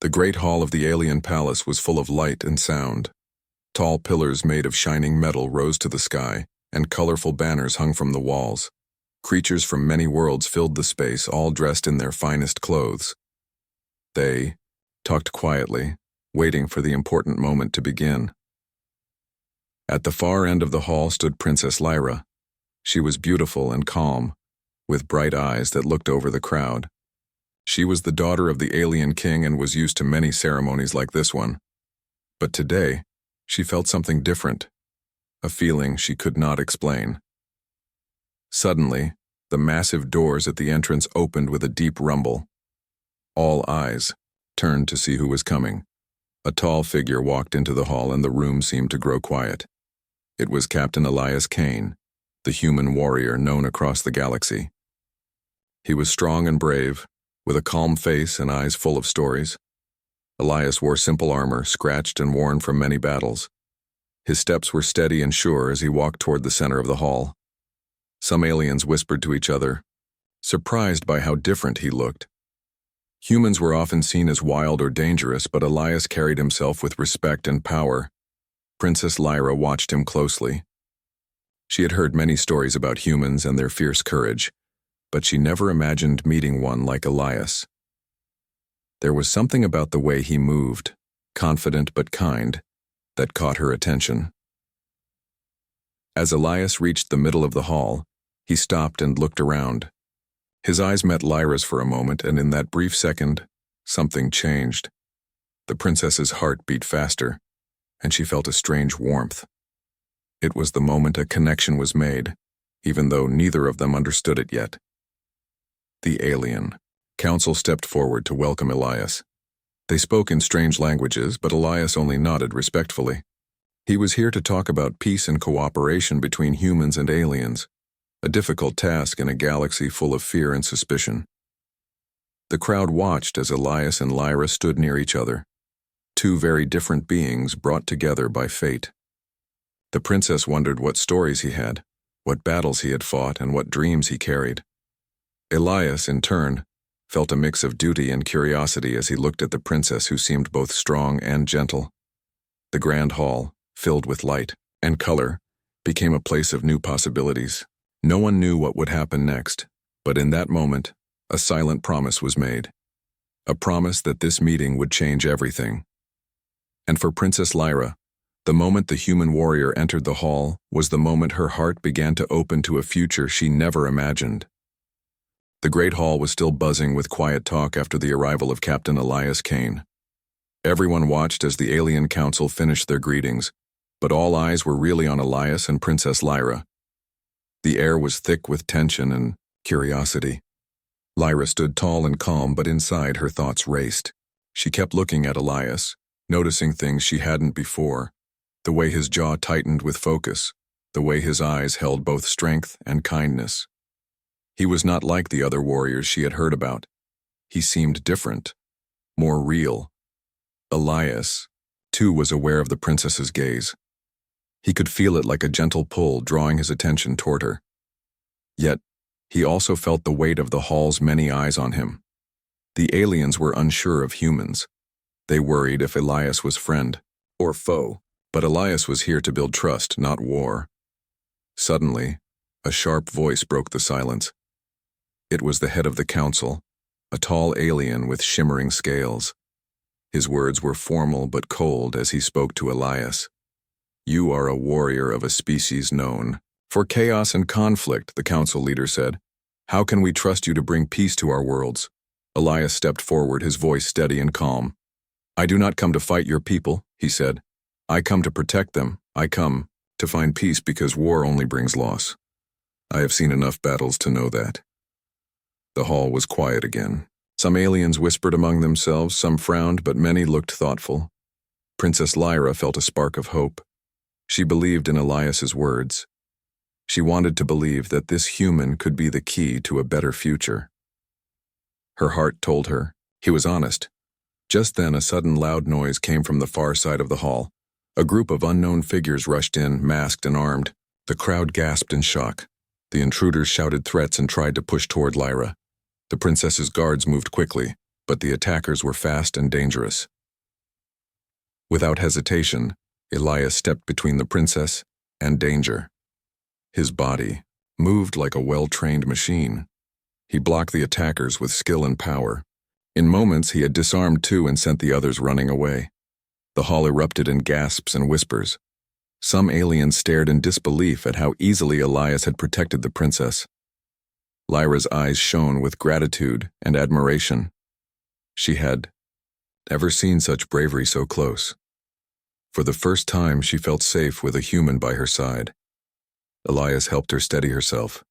The great hall of the alien palace was full of light and sound. Tall pillars made of shining metal rose to the sky, and colorful banners hung from the walls. Creatures from many worlds filled the space, all dressed in their finest clothes. They talked quietly, waiting for the important moment to begin. At the far end of the hall stood Princess Lyra. She was beautiful and calm, with bright eyes that looked over the crowd. She was the daughter of the alien king and was used to many ceremonies like this one. But today, she felt something different, a feeling she could not explain. Suddenly, the massive doors at the entrance opened with a deep rumble. All eyes turned to see who was coming. A tall figure walked into the hall and the room seemed to grow quiet. It was Captain Elias Kane, the human warrior known across the galaxy. He was strong and brave, with a calm face and eyes full of stories. Elias wore simple armor, scratched and worn from many battles. His steps were steady and sure as he walked toward the center of the hall. Some aliens whispered to each other, surprised by how different he looked. Humans were often seen as wild or dangerous, but Elias carried himself with respect and power. Princess Lyra watched him closely. She had heard many stories about humans and their fierce courage, but she never imagined meeting one like Elias. There was something about the way he moved, confident but kind, that caught her attention. As Elias reached the middle of the hall, he stopped and looked around. His eyes met Lyra's for a moment, and in that brief second, something changed. The princess's heart beat faster, and she felt a strange warmth. It was the moment a connection was made, even though neither of them understood it yet. The alien council stepped forward to welcome Elias. They spoke in strange languages, but Elias only nodded respectfully. He was here to talk about peace and cooperation between humans and aliens, a difficult task in a galaxy full of fear and suspicion. The crowd watched as Elias and Lyra stood near each other, two very different beings brought together by fate. The princess wondered what stories he had, what battles he had fought, and what dreams he carried. Elias, in turn, felt a mix of duty and curiosity as he looked at the princess, who seemed both strong and gentle. The grand hall, filled with light and color, became a place of new possibilities. No one knew what would happen next, but in that moment, a silent promise was made. A promise that this meeting would change everything. And for Princess Lyra, the moment the human warrior entered the hall was the moment her heart began to open to a future she never imagined. The great hall was still buzzing with quiet talk after the arrival of Captain Elias Kane. Everyone watched as the alien council finished their greetings, but all eyes were really on Elias and Princess Lyra. The air was thick with tension and curiosity. Lyra stood tall and calm, but inside her thoughts raced. She kept looking at Elias, noticing things she hadn't before, the way his jaw tightened with focus, the way his eyes held both strength and kindness. He was not like the other warriors she had heard about. He seemed different, more real. Elias, too, was aware of the princess's gaze. He could feel it like a gentle pull drawing his attention toward her. Yet, he also felt the weight of the hall's many eyes on him. The aliens were unsure of humans. They worried if Elias was friend or foe, but Elias was here to build trust, not war. Suddenly, a sharp voice broke the silence. It was the head of the council, a tall alien with shimmering scales. His words were formal but cold as he spoke to Elias. "You are a warrior of a species known for chaos and conflict," the council leader said. "How can we trust you to bring peace to our worlds?" Elias stepped forward, his voice steady and calm. "I do not come to fight your people," he said. "I come to protect them. I come to find peace because war only brings loss. I have seen enough battles to know that." The hall was quiet again. Some aliens whispered among themselves, some frowned, but many looked thoughtful. Princess Lyra felt a spark of hope. She believed in Elias's words. She wanted to believe that this human could be the key to a better future. Her heart told her he was honest. Just then, a sudden loud noise came from the far side of the hall. A group of unknown figures rushed in, masked and armed. The crowd gasped in shock. The intruders shouted threats and tried to push toward Lyra. The princess's guards moved quickly, but the attackers were fast and dangerous. Without hesitation, Elias stepped between the princess and danger. His body moved like a well-trained machine. He blocked the attackers with skill and power. In moments, he had disarmed two and sent the others running away. The hall erupted in gasps and whispers. Some aliens stared in disbelief at how easily Elias had protected the princess. Lyra's eyes shone with gratitude and admiration. She had never seen such bravery so close. For the first time, she felt safe with a human by her side. Elias helped her steady herself.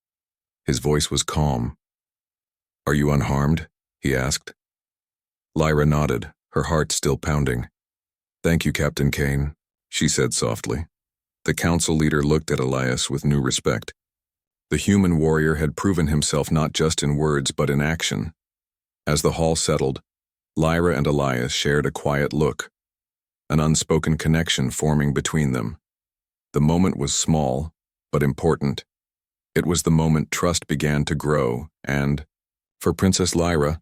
His voice was calm. "Are you unharmed?" he asked. Lyra nodded, her heart still pounding. "Thank you, Captain Kane," she said softly. The council leader looked at Elias with new respect. The human warrior had proven himself not just in words but in action. As the hall settled, Lyra and Elias shared a quiet look, an unspoken connection forming between them. The moment was small, but important. It was the moment trust began to grow, and, for Princess Lyra,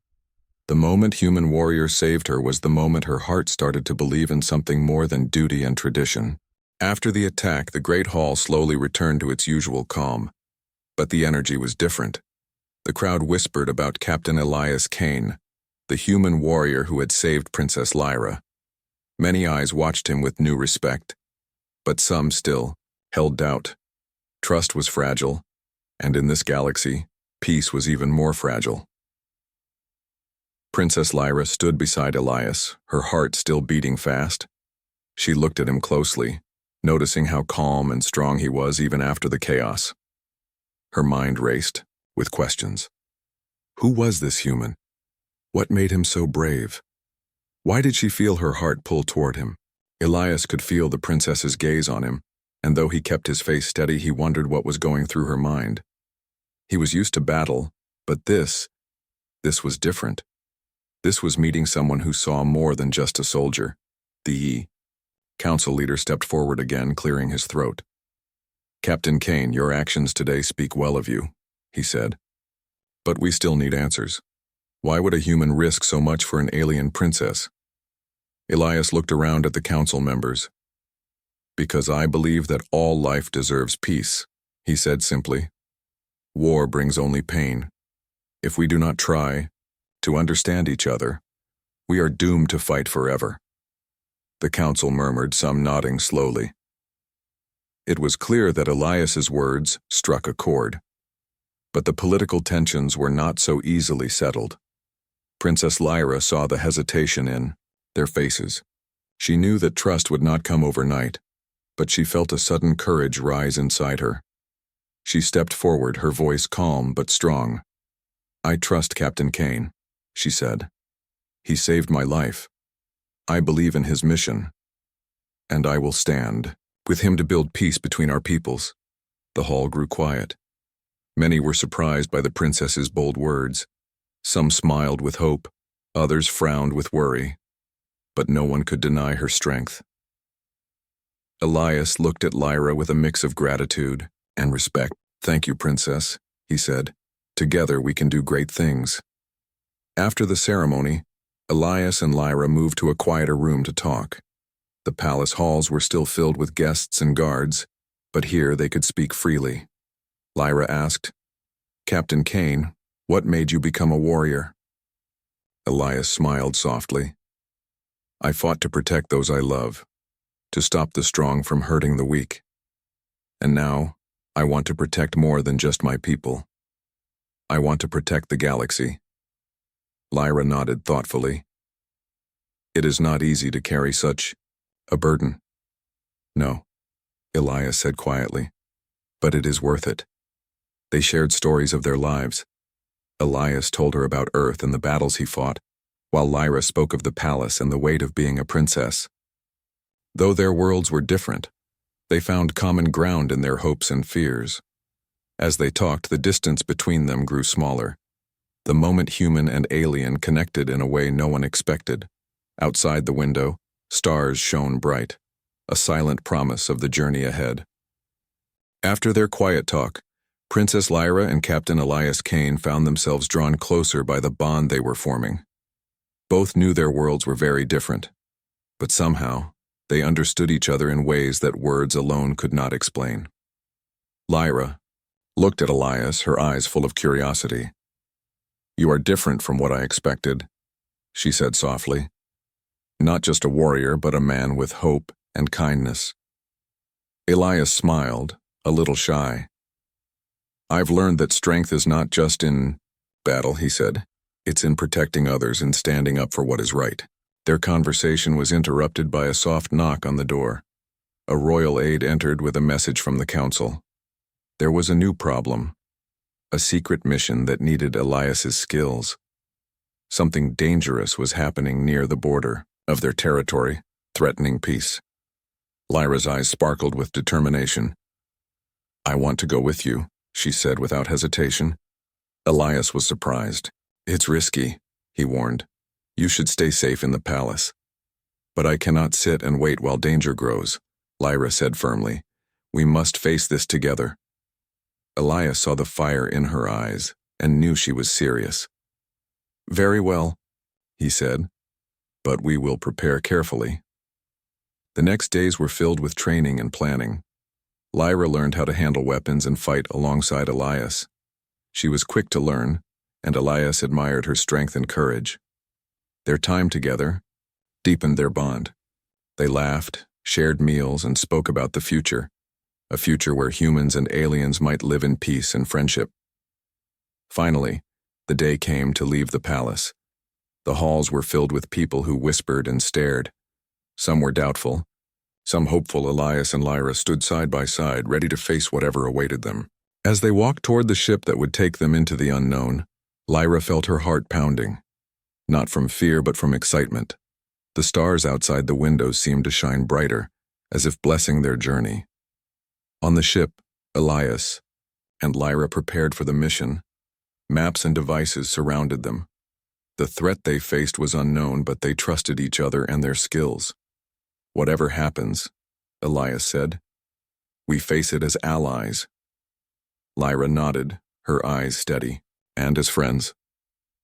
the moment human warrior saved her was the moment her heart started to believe in something more than duty and tradition. After the attack, the Great Hall slowly returned to its usual calm, but the energy was different. The crowd whispered about Captain Elias Kane, the human warrior who had saved Princess Lyra. Many eyes watched him with new respect, but some still held doubt. Trust was fragile, and in this galaxy, peace was even more fragile. Princess Lyra stood beside Elias, her heart still beating fast. She looked at him closely, noticing how calm and strong he was even after the chaos. Her mind raced with questions. Who was this human? What made him so brave? Why did she feel her heart pull toward him? Elias could feel the princess's gaze on him, and though he kept his face steady, he wondered what was going through her mind. He was used to battle, but this was different. This was meeting someone who saw more than just a soldier. The council leader stepped forward again, clearing his throat. "Captain Kane, your actions today speak well of you," he said. "But we still need answers. Why would a human risk so much for an alien princess?" Elias looked around at the council members. "Because I believe that all life deserves peace," he said simply. "War brings only pain. If we do not try to understand each other, we are doomed to fight forever." The council murmured, some nodding slowly. It was clear that Elias's words struck a chord. But the political tensions were not so easily settled. Princess Lyra saw the hesitation in their faces. She knew that trust would not come overnight, but she felt a sudden courage rise inside her. She stepped forward, her voice calm but strong. "I trust Captain Kane," she said. "He saved my life. I believe in his mission, and I will stand with him to build peace between our peoples." The hall grew quiet. Many were surprised by the princess's bold words. Some smiled with hope, others frowned with worry, but no one could deny her strength. Elias looked at Lyra with a mix of gratitude and respect. "Thank you, Princess," he said. "Together we can do great things." After the ceremony, Elias and Lyra moved to a quieter room to talk. The palace halls were still filled with guests and guards, but here they could speak freely. Lyra asked, "Captain Kane, what made you become a warrior?" Elias smiled softly. "I fought to protect those I love, to stop the strong from hurting the weak. And now, I want to protect more than just my people. I want to protect the galaxy." Lyra nodded thoughtfully. "It is not easy to carry such a burden." "No," Elias said quietly, "but it is worth it." They shared stories of their lives. Elias told her about Earth and the battles he fought, while Lyra spoke of the palace and the weight of being a princess. Though their worlds were different, they found common ground in their hopes and fears. As they talked, the distance between them grew smaller. The moment human and alien connected in a way no one expected. Outside the window, stars shone bright, a silent promise of the journey ahead. After their quiet talk, Princess Lyra and Captain Elias Kane found themselves drawn closer by the bond they were forming. Both knew their worlds were very different, but somehow, they understood each other in ways that words alone could not explain. Lyra looked at Elias, her eyes full of curiosity. "You are different from what I expected," she said softly. "Not just a warrior, but a man with hope and kindness." Elias smiled, a little shy. "I've learned that strength is not just in battle," he said. "It's in protecting others and standing up for what is right." Their conversation was interrupted by a soft knock on the door. A royal aide entered with a message from the council. There was a new problem, a secret mission that needed Elias's skills. Something dangerous was happening near the border of their territory, threatening peace. Lyra's eyes sparkled with determination. "I want to go with you," she said without hesitation. Elias was surprised. "It's risky," he warned. "You should stay safe in the palace." "But I cannot sit and wait while danger grows," Lyra said firmly. "We must face this together." Elias saw the fire in her eyes and knew she was serious. "Very well," he said, "but we will prepare carefully." The next days were filled with training and planning. Lyra learned how to handle weapons and fight alongside Elias. She was quick to learn, and Elias admired her strength and courage. Their time together deepened their bond. They laughed, shared meals, and spoke about the future, a future where humans and aliens might live in peace and friendship. Finally, the day came to leave the palace. The halls were filled with people who whispered and stared. Some were doubtful, some hopeful. Elias and Lyra stood side by side, ready to face whatever awaited them. As they walked toward the ship that would take them into the unknown, Lyra felt her heart pounding. Not from fear, but from excitement. The stars outside the windows seemed to shine brighter, as if blessing their journey. On the ship, Elias and Lyra prepared for the mission. Maps and devices surrounded them. The threat they faced was unknown, but they trusted each other and their skills. "Whatever happens," Elias said, "we face it as allies." Lyra nodded, her eyes steady. "And as friends."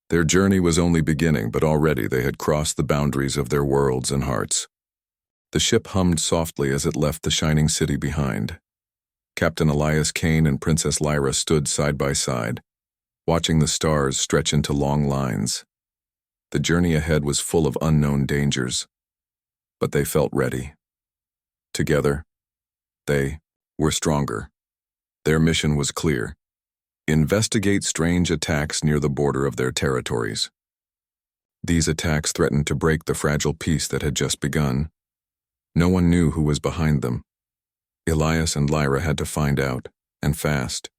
Their journey was only beginning, but already they had crossed the boundaries of their worlds and hearts. The ship hummed softly as it left the shining city behind. Captain Elias Kane and Princess Lyra stood side by side, watching the stars stretch into long lines. The journey ahead was full of unknown dangers, but they felt ready. Together, they were stronger. Their mission was clear: investigate strange attacks near the border of their territories. These attacks threatened to break the fragile peace that had just begun. No one knew who was behind them. Elias and Lyra had to find out, and fast.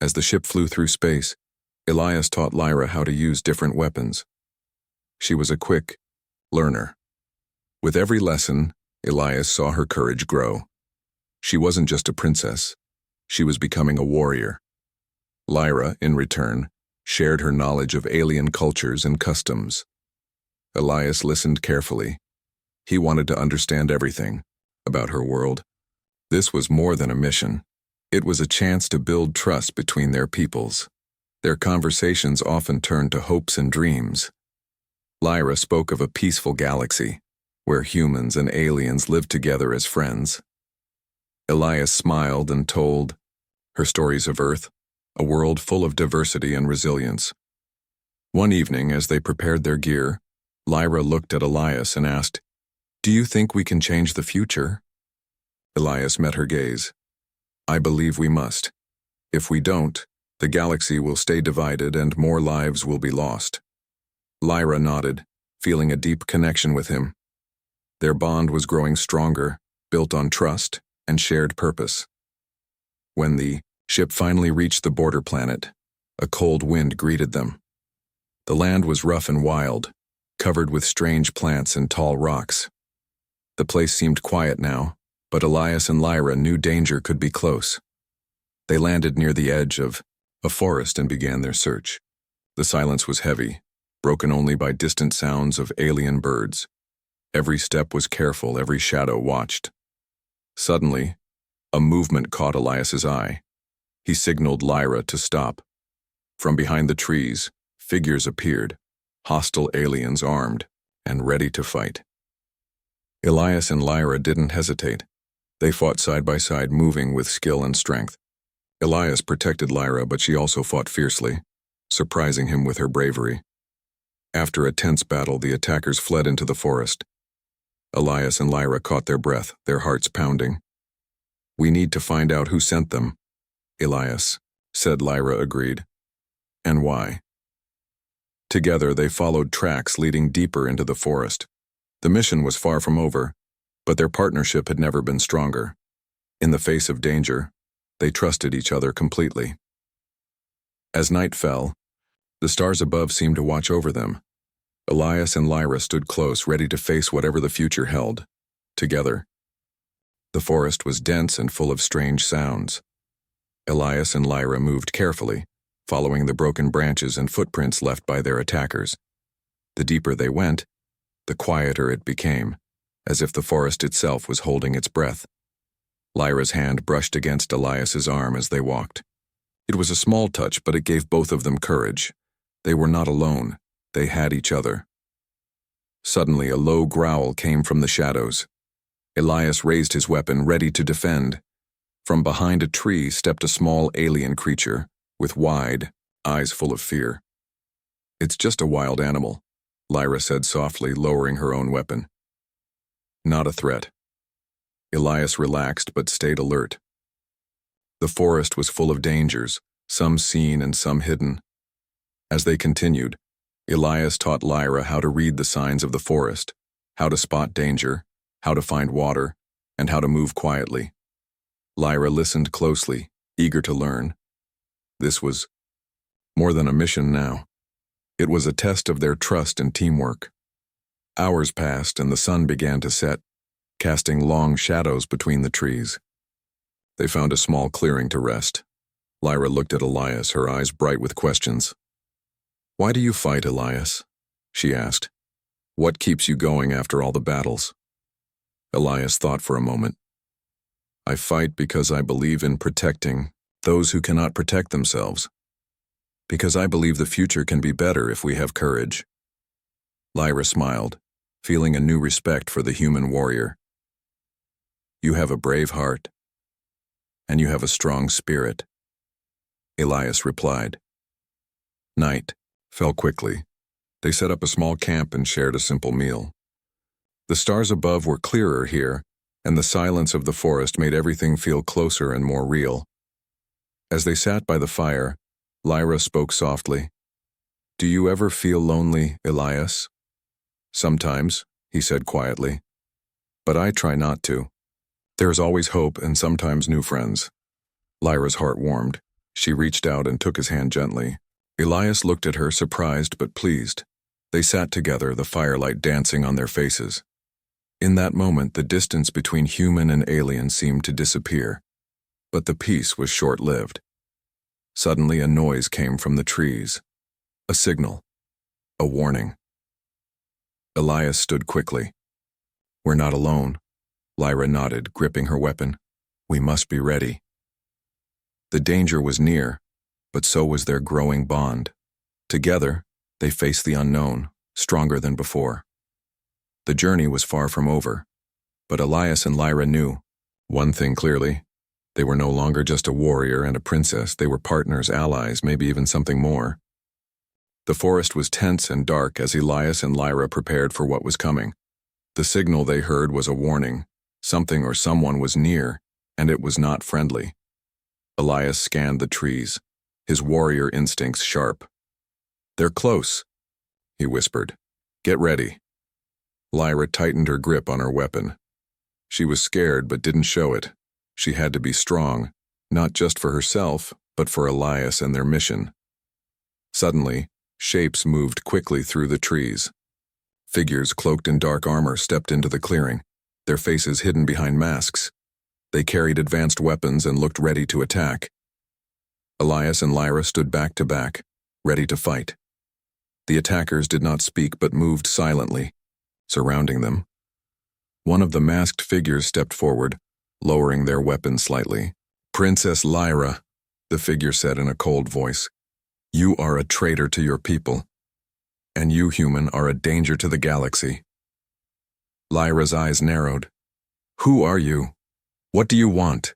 As the ship flew through space, Elias taught Lyra how to use different weapons. She was a quick learner. With every lesson, Elias saw her courage grow. She wasn't just a princess. She was becoming a warrior. Lyra, in return, shared her knowledge of alien cultures and customs. Elias listened carefully. He wanted to understand everything about her world. This was more than a mission. It was a chance to build trust between their peoples. Their conversations often turned to hopes and dreams. Lyra spoke of a peaceful galaxy, where humans and aliens lived together as friends. Elias smiled and told her stories of Earth, a world full of diversity and resilience. One evening, as they prepared their gear, Lyra looked at Elias and asked, "Do you think we can change the future?" Elias met her gaze. "I believe we must. If we don't, the galaxy will stay divided and more lives will be lost." Lyra nodded, feeling a deep connection with him. Their bond was growing stronger, built on trust and shared purpose. When the ship finally reached the border planet, a cold wind greeted them. The land was rough and wild, covered with strange plants and tall rocks. The place seemed quiet now, but Elias and Lyra knew danger could be close. They landed near the edge of a forest and began their search. The silence was heavy, broken only by distant sounds of alien birds. Every step was careful, every shadow watched. Suddenly, a movement caught Elias's eye. He signaled Lyra to stop. From behind the trees, figures appeared, hostile aliens armed and ready to fight. Elias and Lyra didn't hesitate. They fought side by side, moving with skill and strength. Elias protected Lyra, but she also fought fiercely, surprising him with her bravery. After a tense battle, the attackers fled into the forest. Elias and Lyra caught their breath, their hearts pounding. "We need to find out who sent them," Elias said. Lyra agreed. "And why?" Together, they followed tracks leading deeper into the forest. The mission was far from over, but their partnership had never been stronger. In the face of danger, they trusted each other completely. As night fell, the stars above seemed to watch over them. Elias and Lyra stood close, ready to face whatever the future held, together. The forest was dense and full of strange sounds. Elias and Lyra moved carefully, following the broken branches and footprints left by their attackers. The deeper they went, the quieter it became, as if the forest itself was holding its breath. Lyra's hand brushed against Elias's arm as they walked. It was a small touch, but it gave both of them courage. They were not alone. They had each other. Suddenly, a low growl came from the shadows. Elias raised his weapon, ready to defend. From behind a tree stepped a small alien creature, with wide eyes full of fear. "It's just a wild animal," Lyra said softly, lowering her own weapon. "Not a threat." Elias relaxed but stayed alert. The forest was full of dangers, some seen and some hidden. As they continued, Elias taught Lyra how to read the signs of the forest, how to spot danger, how to find water, and how to move quietly. Lyra listened closely, eager to learn. This was more than a mission now. It was a test of their trust and teamwork. Hours passed and the sun began to set, casting long shadows between the trees. They found a small clearing to rest. Lyra looked at Elias, her eyes bright with questions. "Why do you fight, Elias?" she asked. "What keeps you going after all the battles?" Elias thought for a moment. "I fight because I believe in protecting those who cannot protect themselves. Because I believe the future can be better if we have courage." Lyra smiled, feeling a new respect for the human warrior. "You have a brave heart, and you have a strong spirit," Elias replied. Night fell quickly. They set up a small camp and shared a simple meal. The stars above were clearer here, and the silence of the forest made everything feel closer and more real. As they sat by the fire, Lyra spoke softly. "Do you ever feel lonely, Elias?" "Sometimes," he said quietly. "But I try not to. There is always hope and sometimes new friends." Lyra's heart warmed. She reached out and took his hand gently. Elias looked at her, surprised but pleased. They sat together, the firelight dancing on their faces. In that moment, the distance between human and alien seemed to disappear. But the peace was short-lived. Suddenly, a noise came from the trees. A signal. A warning. Elias stood quickly. "We're not alone." Lyra nodded, gripping her weapon. "We must be ready." The danger was near, but so was their growing bond. Together, they faced the unknown, stronger than before. The journey was far from over, but Elias and Lyra knew one thing clearly. They were no longer just a warrior and a princess. They were partners, allies, maybe even something more. The forest was tense and dark as Elias and Lyra prepared for what was coming. The signal they heard was a warning. Something or someone was near, and it was not friendly. Elias scanned the trees, his warrior instincts sharp. "They're close," he whispered. "Get ready." Lyra tightened her grip on her weapon. She was scared but didn't show it. She had to be strong, not just for herself, but for Elias and their mission. Suddenly, shapes moved quickly through the trees. Figures cloaked in dark armor stepped into the clearing, their faces hidden behind masks. They carried advanced weapons and looked ready to attack. Elias and Lyra stood back to back, ready to fight. The attackers did not speak but moved silently, surrounding them. One of the masked figures stepped forward, lowering their weapon slightly. "Princess Lyra," the figure said in a cold voice, "you are a traitor to your people." And you, human, are a danger to the galaxy. Lyra's eyes narrowed. Who are you? What do you want?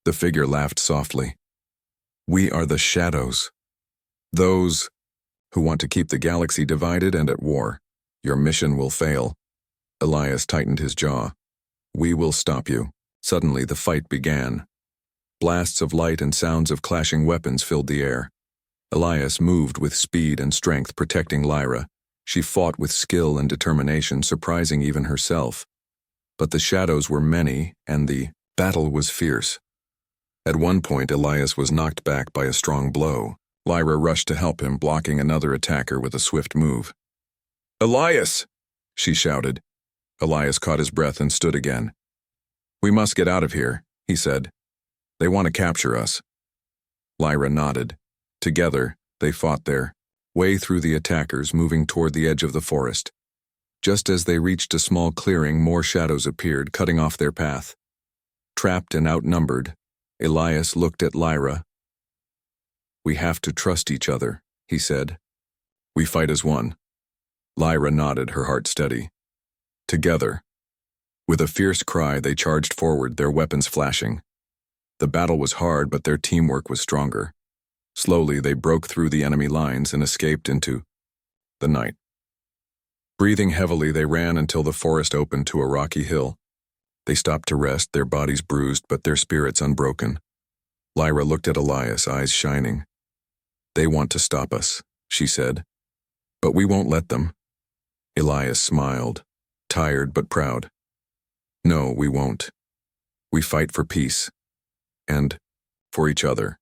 The figure laughed softly. We are the Shadows. Those who want to keep the galaxy divided and at war. Your mission will fail. Elias tightened his jaw. We will stop you. Suddenly the fight began. Blasts of light and sounds of clashing weapons filled the air. Elias moved with speed and strength, protecting Lyra. She fought with skill and determination, surprising even herself. But the shadows were many, and the battle was fierce. At one point, Elias was knocked back by a strong blow. Lyra rushed to help him, blocking another attacker with a swift move. Elias! She shouted. Elias caught his breath and stood again. We must get out of here, he said. They want to capture us. Lyra nodded. Together, they fought their way through the attackers, moving toward the edge of the forest. Just as they reached a small clearing, more shadows appeared, cutting off their path. Trapped and outnumbered, Elias looked at Lyra. We have to trust each other, he said. We fight as one. Lyra nodded, her heart steady. Together. With a fierce cry, they charged forward, their weapons flashing. The battle was hard, but their teamwork was stronger. Slowly, they broke through the enemy lines and escaped into the night. Breathing heavily, they ran until the forest opened to a rocky hill. They stopped to rest, their bodies bruised, but their spirits unbroken. Lyra looked at Elias, eyes shining. They want to stop us, she said. But we won't let them. Elias smiled, tired but proud. No, we won't. We fight for peace. And for each other.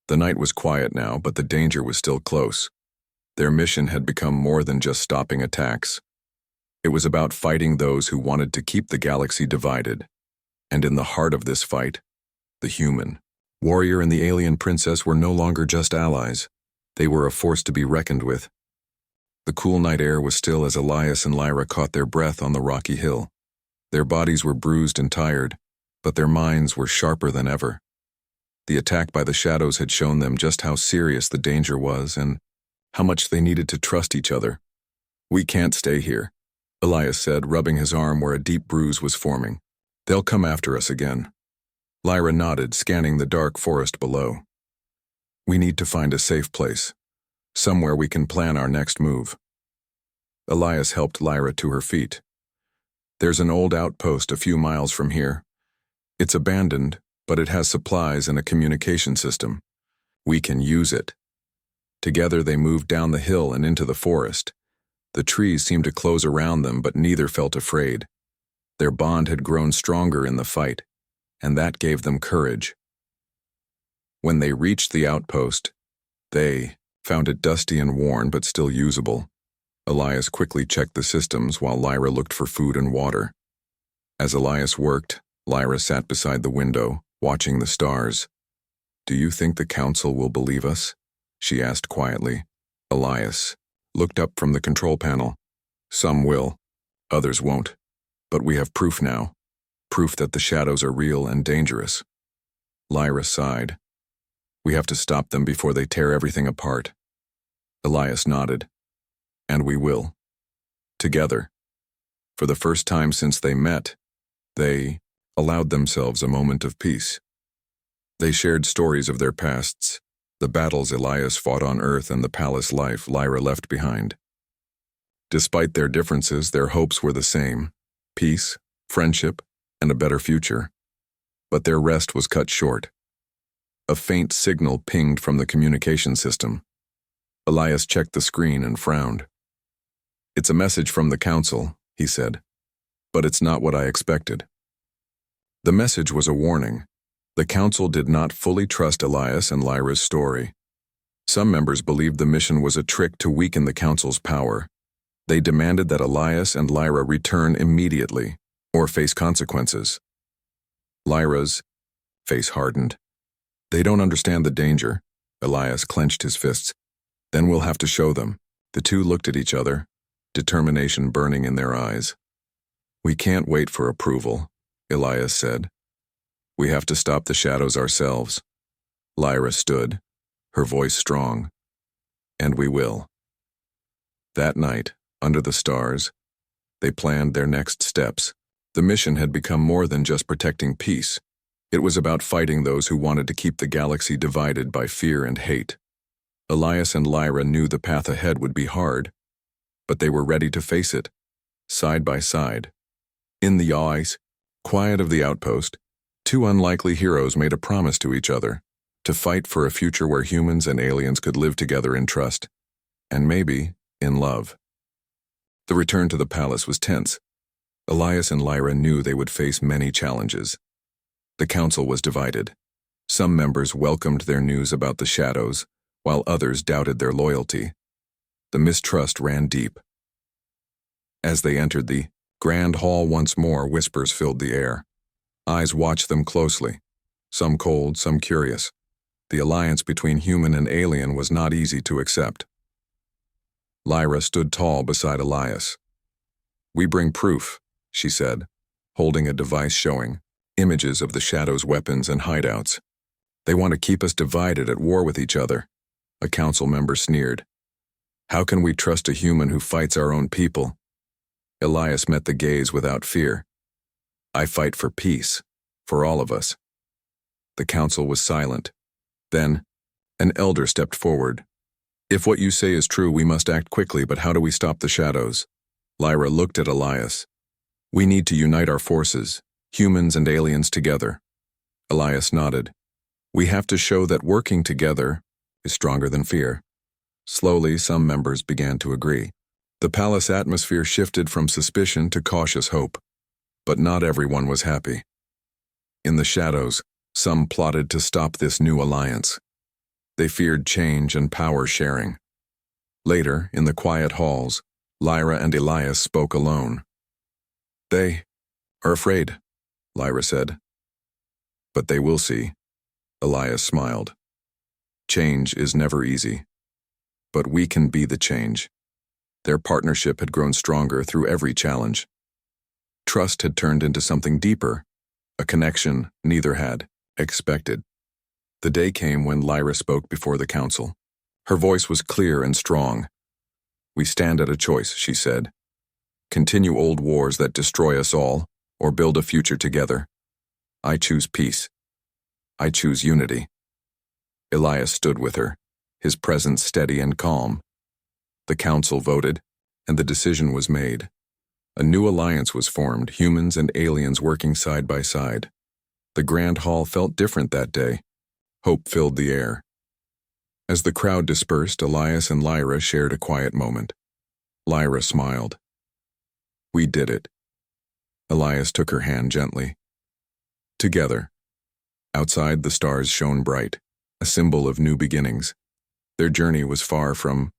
The night was quiet now, but the danger was still close. Their mission had become more than just stopping attacks. It was about fighting those who wanted to keep the galaxy divided. And in the heart of this fight, the human warrior and the alien princess were no longer just allies. They were a force to be reckoned with. The cool night air was still as Elias and Lyra caught their breath on the rocky hill. Their bodies were bruised and tired, but their minds were sharper than ever. The attack by the shadows had shown them just how serious the danger was and how much they needed to trust each other. We can't stay here, Elias said, rubbing his arm where a deep bruise was forming. They'll come after us again. Lyra nodded, scanning the dark forest below. We need to find a safe place, somewhere we can plan our next move. Elias helped Lyra to her feet. There's an old outpost a few miles from here. It's abandoned, but it has supplies and a communication system. We can use it. Together they moved down the hill and into the forest. The trees seemed to close around them, but neither felt afraid. Their bond had grown stronger in the fight, and that gave them courage. When they reached the outpost, they found it dusty and worn, but still usable. Elias quickly checked the systems while Lyra looked for food and water. As Elias worked, Lyra sat beside the window, watching the stars. Do you think the council will believe us? She asked quietly. Elias looked up from the control panel. Some will, others won't. But we have proof now. Proof that the shadows are real and dangerous. Lyra sighed. We have to stop them before they tear everything apart. Elias nodded. And we will. Together. For the first time since they met, they allowed themselves a moment of peace. They shared stories of their pasts, the battles Elias fought on Earth and the palace life Lyra left behind. Despite their differences, their hopes were the same: peace, friendship, and a better future. But their rest was cut short. A faint signal pinged from the communication system. Elias checked the screen and frowned. It's a message from the council, he said, but it's not what I expected. The message was a warning. The council did not fully trust Elias and Lyra's story. Some members believed the mission was a trick to weaken the council's power. They demanded that Elias and Lyra return immediately, or face consequences. Lyra's face hardened. They don't understand the danger. Elias clenched his fists. Then we'll have to show them. The two looked at each other, determination burning in their eyes. We can't wait for approval, Elias said. We have to stop the shadows ourselves. Lyra stood, her voice strong. And we will. That night, under the stars, they planned their next steps. The mission had become more than just protecting peace. It was about fighting those who wanted to keep the galaxy divided by fear and hate. Elias and Lyra knew the path ahead would be hard, but they were ready to face it, side by side. In the eyes, quiet of the outpost, two unlikely heroes made a promise to each other, to fight for a future where humans and aliens could live together in trust, and maybe in love. The return to the palace was tense. Elias and Lyra knew they would face many challenges. The council was divided. Some members welcomed their news about the shadows, while others doubted their loyalty. The mistrust ran deep. As they entered the grand hall once more, whispers filled the air. Eyes watched them closely, some cold, some curious. The alliance between human and alien was not easy to accept. Lyra stood tall beside Elias. "We bring proof," she said, holding a device showing images of the shadows' weapons and hideouts. "They want to keep us divided, at war with each other." A council member sneered. "How can we trust a human who fights our own people?" Elias met the gaze without fear. "I fight for peace, for all of us." The council was silent. Then, an elder stepped forward. "If what you say is true, we must act quickly, but how do we stop the shadows?" Lyra looked at Elias. "We need to unite our forces, humans and aliens together." Elias nodded. "We have to show that working together is stronger than fear." Slowly, some members began to agree. The palace atmosphere shifted from suspicion to cautious hope. But not everyone was happy. In the shadows, some plotted to stop this new alliance. They feared change and power sharing. Later, in the quiet halls, Lyra and Elias spoke alone. "They are afraid," Lyra said. "But they will see." Elias smiled. "Change is never easy. But we can be the change." Their partnership had grown stronger through every challenge. Trust had turned into something deeper, a connection neither had expected. The day came when Lyra spoke before the council. Her voice was clear and strong. "We stand at a choice," she said. "Continue old wars that destroy us all, or build a future together. I choose peace. I choose unity." Elias stood with her, his presence steady and calm. The council voted, and the decision was made. A new alliance was formed, humans and aliens working side by side. The grand hall felt different that day. Hope filled the air. As the crowd dispersed, Elias and Lyra shared a quiet moment. Lyra smiled. "We did it." Elias took her hand gently. Together. Outside, the stars shone bright, a symbol of new beginnings. Their journey was far from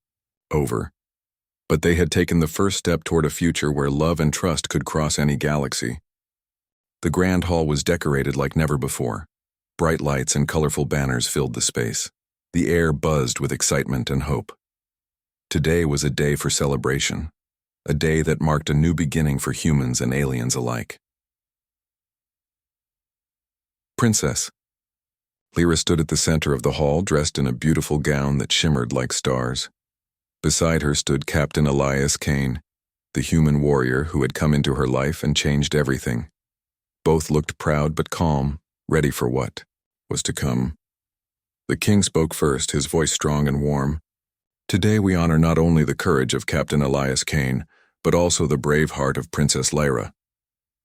over. But they had taken the first step toward a future where love and trust could cross any galaxy. The grand hall was decorated like never before. Bright lights and colorful banners filled the space. The air buzzed with excitement and hope. Today was a day for celebration, a day that marked a new beginning for humans and aliens alike. Princess. Lyra stood at the center of the hall, dressed in a beautiful gown that shimmered like stars. Beside her stood Captain Elias Kane, the human warrior who had come into her life and changed everything. Both looked proud but calm, ready for what was to come. The king spoke first, his voice strong and warm. "Today we honor not only the courage of Captain Elias Kane, but also the brave heart of Princess Lyra.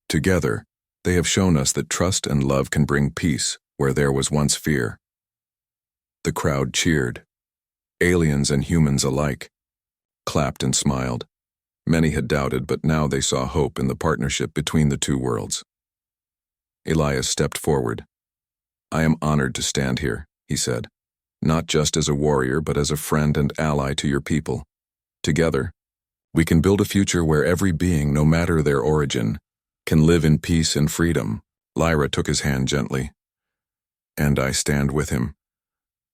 Together, they have shown us that trust and love can bring peace where there was once fear." The crowd cheered. Aliens and humans alike clapped and smiled. Many had doubted, but now they saw hope in the partnership between the two worlds. Elias stepped forward. "I am honored to stand here," he said, "not just as a warrior, but as a friend and ally to your people. Together, we can build a future where every being, no matter their origin, can live in peace and freedom." Lyra took his hand gently. "And I stand with him.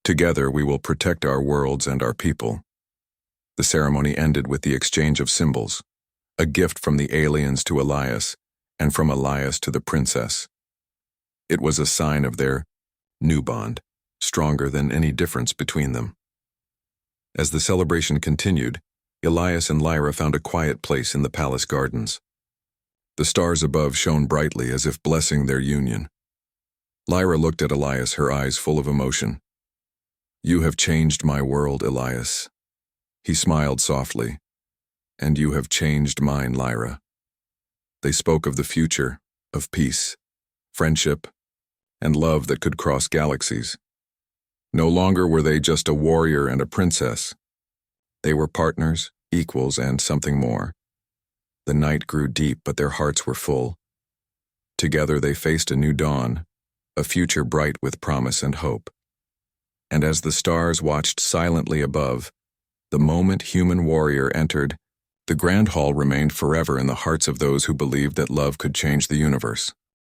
Together we will protect our worlds and our people." The ceremony ended with the exchange of symbols, a gift from the aliens to Elias, and from Elias to the princess. It was a sign of their new bond, stronger than any difference between them. As the celebration continued, Elias and Lyra found a quiet place in the palace gardens. The stars above shone brightly as if blessing their union. Lyra looked at Elias, her eyes full of emotion. "You have changed my world, Elias." He smiled softly. "And you have changed mine, Lyra." They spoke of the future, of peace, friendship, and love that could cross galaxies. No longer were they just a warrior and a princess. They were partners, equals, and something more. The night grew deep, but their hearts were full. Together they faced a new dawn, a future bright with promise and hope. And as the stars watched silently above, the moment human warrior entered, the grand hall remained forever in the hearts of those who believed that love could change the universe.